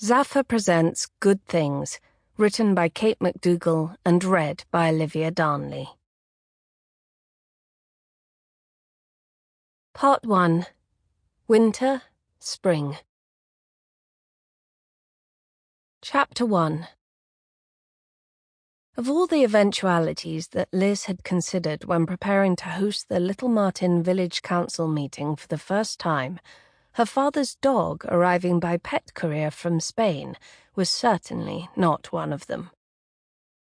Zaffa presents Good Things, written by Kate Macdougall and read by Olivia Darnley. Part 1. Winter, Spring. Chapter 1. Of all the eventualities that Liz had considered when preparing to host the Little Martin Village Council meeting for the first time, her father's dog arriving by pet courier from Spain was certainly not one of them.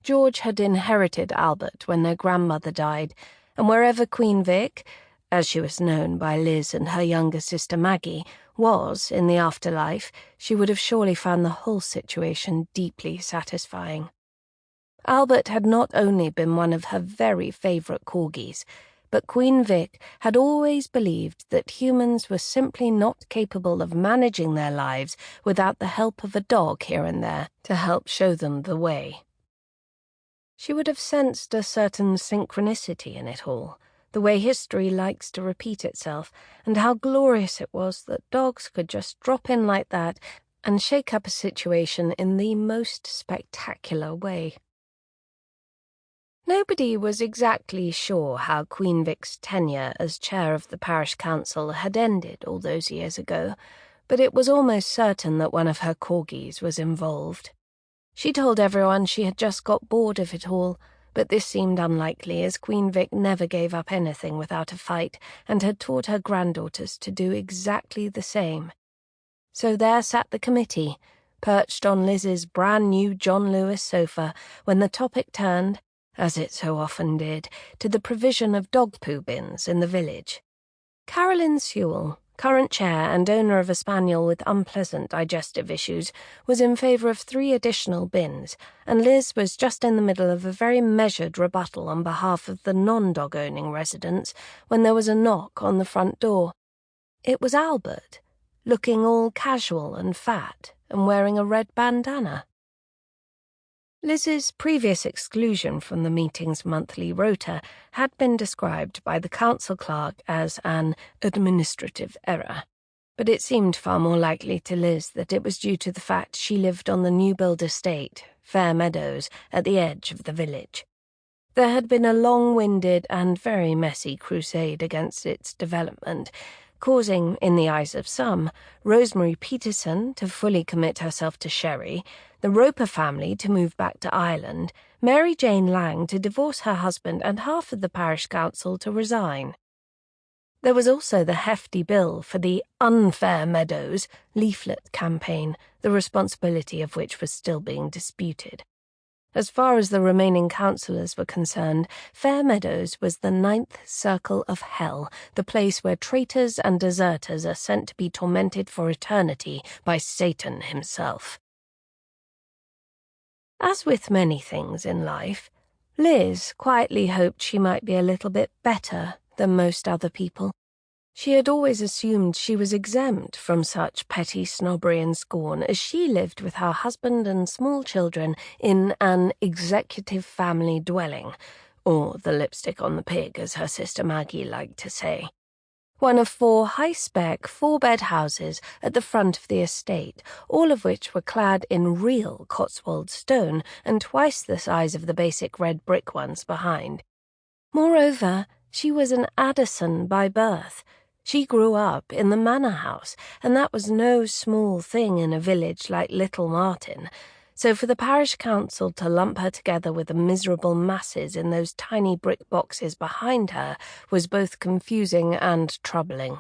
George had inherited Albert when their grandmother died, and wherever Queen Vic, as she was known by Liz and her younger sister Maggie, was in the afterlife, she would have surely found the whole situation deeply satisfying. Albert had not only been one of her very favourite corgis, but Queen Vic had always believed that humans were simply not capable of managing their lives without the help of a dog here and there to help show them the way. She would have sensed a certain synchronicity in it all, the way history likes to repeat itself, and how glorious it was that dogs could just drop in like that and shake up a situation in the most spectacular way. Nobody was exactly sure how Queen Vic's tenure as chair of the parish council had ended all those years ago, but it was almost certain that one of her corgis was involved. She told everyone she had just got bored of it all, but this seemed unlikely as Queen Vic never gave up anything without a fight and had taught her granddaughters to do exactly the same. So there sat the committee, perched on Liz's brand-new John Lewis sofa when the topic turned, as it so often did, to the provision of dog poo bins in the village. Carolyn Sewell, current chair and owner of a spaniel with unpleasant digestive issues, was in favour of 3 additional bins, and Liz was just in the middle of a very measured rebuttal on behalf of the non-dog-owning residents when there was a knock on the front door. It was Albert, looking all casual and fat and wearing a red bandana. Liz's previous exclusion from the meeting's monthly rota had been described by the council clerk as an administrative error, but it seemed far more likely to Liz that it was due to the fact she lived on the new-build estate, Fair Meadows, at the edge of the village. There had been a long-winded and very messy crusade against its development, causing, in the eyes of some, Rosemary Peterson to fully commit herself to Sherry, the Roper family to move back to Ireland, Mary Jane Lang to divorce her husband and half of the parish council to resign. There was also the hefty bill for the Unfair Meadows leaflet campaign, the responsibility of which was still being disputed. As far as the remaining councillors were concerned, Fair Meadows was the 9th circle of hell, the place where traitors and deserters are sent to be tormented for eternity by Satan himself. As with many things in life, Liz quietly hoped she might be a little bit better than most other people. She had always assumed she was exempt from such petty snobbery and scorn as she lived with her husband and small children in an executive family dwelling, or the lipstick on the pig, as her sister Maggie liked to say. One of 4 high-spec, 4-bed houses at the front of the estate, all of which were clad in real Cotswold stone and twice the size of the basic red brick ones behind. Moreover, she was an Addison by birth. She grew up in the manor house, and that was no small thing in a village like Little Martin, so for the parish council to lump her together with the miserable masses in those tiny brick boxes behind her was both confusing and troubling.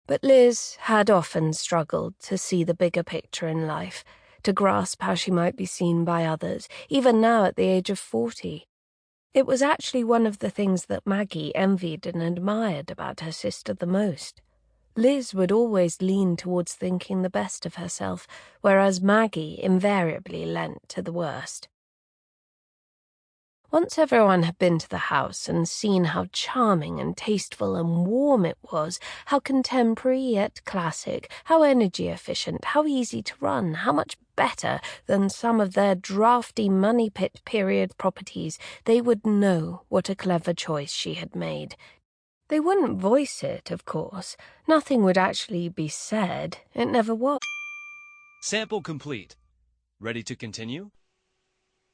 But Liz had often struggled to see the bigger picture in life, to grasp how she might be seen by others, even now at the age of 40. It was actually one of the things that Maggie envied and admired about her sister the most. Liz would always lean towards thinking the best of herself, whereas Maggie invariably leant to the worst. Once everyone had been to the house and seen how charming and tasteful and warm it was, how contemporary yet classic, how energy-efficient, how easy to run, how much better than some of their drafty money pit period properties, they would know what a clever choice she had made. They wouldn't voice it, of course. Nothing would actually be said. It never was. Sample complete. Ready to continue?